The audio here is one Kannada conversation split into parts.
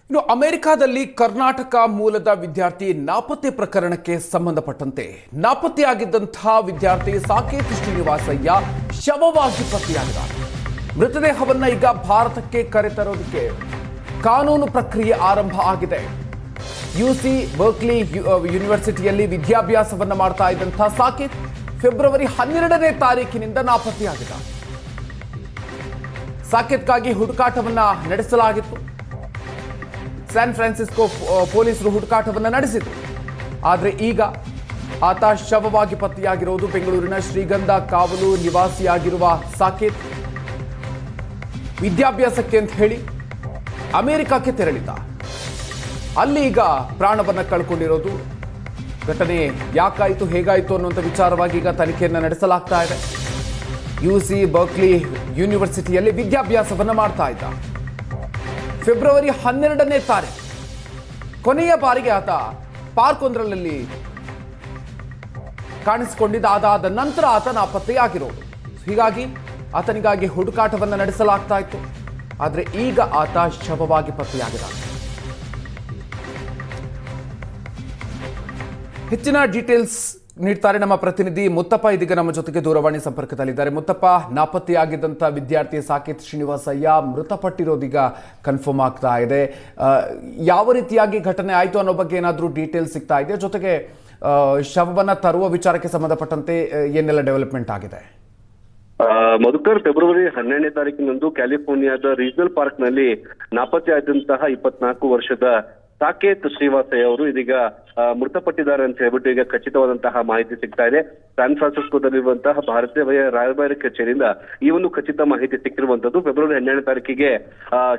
ಇನ್ನು ಅಮೆರಿಕಾದಲ್ಲಿ ಕರ್ನಾಟಕ ಮೂಲದ ವಿದ್ಯಾರ್ಥಿ ನಾಪತ್ತೆ ಪ್ರಕರಣಕ್ಕೆ ಸಂಬಂಧಪಟ್ಟಂತೆ ನಾಪತ್ತೆಯಾಗಿದ್ದಂತಹ ವಿದ್ಯಾರ್ಥಿ ಸಾಕೇತ್ ಶ್ರೀನಿವಾಸಯ್ಯ ಶವವಾಗಿ ಪತ್ತೆಯಾಗಿದ್ದಾರೆ. ಮೃತದೇಹವನ್ನ ಈಗ ಭಾರತಕ್ಕೆ ಕರೆತರೋದಕ್ಕೆ ಕಾನೂನು ಪ್ರಕ್ರಿಯೆ ಆರಂಭ ಆಗಿದೆ. ಯುಸಿ ಬರ್ಕ್ಲಿ ಯೂನಿವರ್ಸಿಟಿಯಲ್ಲಿ ವಿದ್ಯಾಭ್ಯಾಸವನ್ನ ಮಾಡ್ತಾ ಇದ್ದಂತಹ ಸಾಕೇತ್ ಫೆಬ್ರವರಿ 12ನೇ ತಾರೀಕಿನಿಂದ ನಾಪತ್ತೆಯಾಗಿದ್ದಾರೆ. ಸಾಕೇತ್ಗಾಗಿ ಹುಡುಕಾಟವನ್ನ ನಡೆಸಲಾಗಿತ್ತು. ಸ್ಯಾನ್ ಫ್ರಾನ್ಸಿಸ್ಕೋ ಪೊಲೀಸರು ಹುಡುಕಾಟವನ್ನು ನಡೆಸಿದರು. ಆದರೆ ಈಗ ಆತ ಶವವಾಗಿ ಪತ್ತೆಯಾಗಿರೋದು. ಬೆಂಗಳೂರಿನ ಶ್ರೀಗಂಧ ಕಾವಲು ನಿವಾಸಿಯಾಗಿರುವ ಸಾಕೇತ್ ವಿದ್ಯಾಭ್ಯಾಸಕ್ಕೆ ಅಂತ ಹೇಳಿ ಅಮೆರಿಕಕ್ಕೆ ತೆರಳಿದ್ದ. ಅಲ್ಲಿ ಈಗ ಪ್ರಾಣವನ್ನು ಕಳ್ಕೊಂಡಿರೋದು. ಘಟನೆ ಯಾಕಾಯಿತು, ಹೇಗಾಯಿತು ಅನ್ನುವಂಥ ವಿಚಾರವಾಗಿ ಈಗ ತನಿಖೆಯನ್ನು ನಡೆಸಲಾಗ್ತಾ ಇದೆ. ಯುಸಿ ಬರ್ಕ್ಲಿ ಯೂನಿವರ್ಸಿಟಿಯಲ್ಲಿ ವಿದ್ಯಾಭ್ಯಾಸವನ್ನು ಮಾಡ್ತಾ ಇದ್ದ. ಫೆಬ್ರವರಿ 12ನೇ ತಾರೀಕು ಕೊನೆಯ ಬಾರಿಗೆ ಆತ ಪಾರ್ಕ್ ಒಂದರಲ್ಲಿ ಕಾಣಿಸಿಕೊಂಡಿದ್ದ. ಅದಾದ ನಂತರ ಆತ ನಾಪತ್ತೆಯಾಗಿರೋದು. ಹೀಗಾಗಿ ಆತನಿಗಾಗಿ ಹುಡುಕಾಟವನ್ನು ನಡೆಸಲಾಗ್ತಾ ಇತ್ತು. ಆದರೆ ಈಗ ಆತ ಶವವಾಗಿ ಪತ್ತೆಯಾಗಿದ್ದಾನೆ. ಹೆಚ್ಚಿನ ಡೀಟೇಲ್ಸ್ ನೀಡ್ತಾರೆ ನಮ್ಮ ಪ್ರತಿನಿಧಿ ಮುತ್ತಪ್ಪ. ಇದೀಗ ನಮ್ಮ ಜೊತೆಗೆ ದೂರವಾಣಿ ಸಂಪರ್ಕದಲ್ಲಿದ್ದಾರೆ. ಮುತ್ತಪ್ಪ, ನಾಪತ್ತೆಯಾಗಿದ್ದಂಥ ವಿದ್ಯಾರ್ಥಿ ಸಾಕೇತ್ ಶ್ರೀನಿವಾಸಯ್ಯ ಮೃತಪಟ್ಟಿರೋದೀಗ ಕನ್ಫರ್ಮ್ ಆಗ್ತಾ ಇದೆ. ಯಾವ ರೀತಿಯಾಗಿ ಘಟನೆ ಆಯಿತು ಅನ್ನೋ ಬಗ್ಗೆ ಏನಾದರೂ ಡೀಟೇಲ್ಸ್ ಸಿಗ್ತಾ ಇದೆ? ಜೊತೆಗೆ ಶವವನ್ನು ತರುವ ವಿಚಾರಕ್ಕೆ ಸಂಬಂಧಪಟ್ಟಂತೆ ಏನೆಲ್ಲ ಡೆವಲಪ್ಮೆಂಟ್ ಆಗಿದೆ? ಮಧುಕರ್, ಫೆಬ್ರವರಿ 12ನೇ ತಾರೀಕಿನಂದು ಕ್ಯಾಲಿಫೋರ್ನಿಯಾದ ರೀಜನಲ್ ಪಾರ್ಕ್ ನಲ್ಲಿ ನಾಪತ್ತೆಯಾದಂತಹ 24 ವರ್ಷದ ಸಾಕೇತ್ ಶ್ರೀನಿವಾಸಯ್ಯ ಅವರು ಇದೀಗ ಮೃತಪಟ್ಟಿದ್ದಾರೆ ಅಂತ ಹೇಳ್ಬಿಟ್ಟು ಈಗ ಖಚಿತವಾದಂತಹ ಮಾಹಿತಿ ಸಿಗ್ತಾ ಇದೆ. ಸ್ಯಾನ್ ಫ್ರಾನ್ಸಿಸ್ಕೋದಲ್ಲಿರುವಂತಹ ಭಾರತೀಯ ರಾಯಭಾರಿ ಕಚೇರಿಯಿಂದ ಈ ಒಂದು ಖಚಿತ ಮಾಹಿತಿ ಸಿಕ್ಕಿರುವಂತದ್ದು. ಫೆಬ್ರವರಿ 12ನೇ ತಾರೀಕಿಗೆ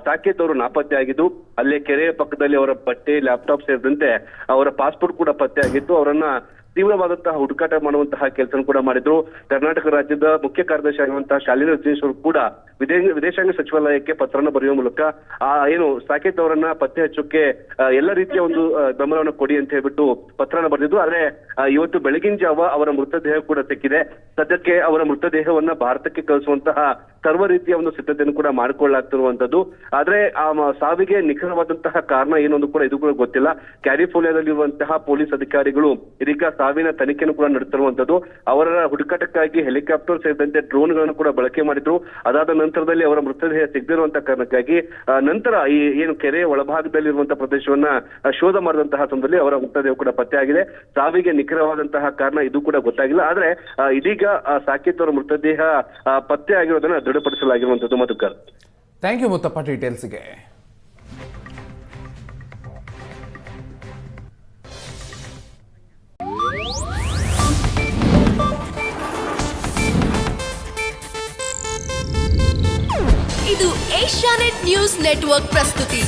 ಸಾಕೇತ್ ಅವರು ನಾಪತ್ತೆ ಆಗಿದ್ದು, ಅಲ್ಲೇ ಕೆರೆಯ ಪಕ್ಕದಲ್ಲಿ ಅವರ ಬಟ್ಟೆ, ಲ್ಯಾಪ್ಟಾಪ್ ಸೇರಿದಂತೆ ಅವರ ಪಾಸ್ಪೋರ್ಟ್ ಕೂಡ ಪತ್ತೆ ಆಗಿತ್ತು. ಅವರನ್ನ ತೀವ್ರವಾದಂತಹ ಹುಡುಕಾಟ ಮಾಡುವಂತಹ ಕೆಲಸ ಕೂಡ ಮಾಡಿದ್ರು. ಕರ್ನಾಟಕ ರಾಜ್ಯದ ಮುಖ್ಯ ಕಾರ್ಯದರ್ಶಿ ಆಗಿರುವಂತಹ ಶಾಲಿನಿ ರಜನೀಶ್ ಅವರು ಕೂಡ ವಿದೇಶಾಂಗ ಸಚಿವಾಲಯಕ್ಕೆ ಪತ್ರವನ್ನು ಬರೆಯುವ ಮೂಲಕ ಏನು ಸಾಕೇತ್ ಅವರನ್ನ ಪತ್ತೆ ಹಚ್ಚೋಕೆ ಎಲ್ಲ ರೀತಿಯ ಒಂದು ಬೆಂಬಲವನ್ನು ಕೊಡಿ ಅಂತ ಹೇಳ್ಬಿಟ್ಟು ಪತ್ರನ ಬರೆದಿದ್ರು. ಆದ್ರೆ ಇವತ್ತು ಬೆಳಗಿನ ಜಾವ ಅವರ ಮೃತದೇಹ ಕೂಡ ಸಿಕ್ಕಿದೆ. ಸದ್ಯಕ್ಕೆ ಅವರ ಮೃತದೇಹವನ್ನ ಭಾರತಕ್ಕೆ ಕಳಿಸುವಂತಹ ಸರ್ವ ರೀತಿಯ ಒಂದು ಸಿದ್ಧತೆಯನ್ನು ಕೂಡ ಮಾಡಿಕೊಳ್ಳಲಾಗ್ತಿರುವಂತದ್ದು. ಆದ್ರೆ ಆ ಸಾವಿಗೆ ನಿಖರವಾದಂತಹ ಕಾರಣ ಏನೊಂದು ಕೂಡ ಇದು ಕೂಡ ಗೊತ್ತಿಲ್ಲ. ಕ್ಯಾಲಿಫೋರ್ನಿಯಾದಲ್ಲಿರುವಂತಹ ಪೊಲೀಸ್ ಅಧಿಕಾರಿಗಳು ಇದೀಗ ಸಾವಿನ ತನಿಖೆಯನ್ನು ಕೂಡ ನಡೆಸಿರುವಂತದ್ದು. ಅವರ ಹುಡುಕಾಟಕ್ಕಾಗಿ ಹೆಲಿಕಾಪ್ಟರ್ ಸೇರಿದಂತೆ ಡ್ರೋನ್ ಗಳನ್ನು ಕೂಡ ಬಳಕೆ ಮಾಡಿದ್ರು. ಅದಾದ ನಂತರದಲ್ಲಿ ಅವರ ಮೃತದೇಹ ಸಿಗದಿರುವಂತಹ ಕಾರಣಕ್ಕಾಗಿ ನಂತರ ಈ ಏನು ಕೆರೆಯ ಒಳಭಾಗದಲ್ಲಿರುವಂತಹ ಪ್ರದೇಶವನ್ನ ಶೋಧ ಮಾಡಿದಂತಹ ಸಂದರ್ಭದಲ್ಲಿ ಅವರ ಮೃತದೇಹ ಕೂಡ ಪತ್ತೆಯಾಗಿದೆ. ಸಾವಿಗೆ ನಿಖರವಾದಂತಹ ಕಾರಣ ಇದು ಕೂಡ ಗೊತ್ತಾಗಿಲ್ಲ. ಆದ್ರೆ ಇದೀಗ ಸಾಕೇತ್ ಅವರ ಮೃತದೇಹ ಪತ್ತೆ ಆಗಿರೋದನ್ನ ದೃಢಪಡಿಸಲಾಗಿರುವಂತದ್ದು. ಮಧುಕರ್, ಥ್ಯಾಂಕ್ ಯು ಮುತ್ತಪ್ಪ ಡೀಟೇಲ್ಸ್ಗೆ. ಇದು ಏಷ್ಯಾನೆಟ್ ನ್ಯೂಸ್ ನೆಟ್ವರ್ಕ್ ಪ್ರಸ್ತುತಿ.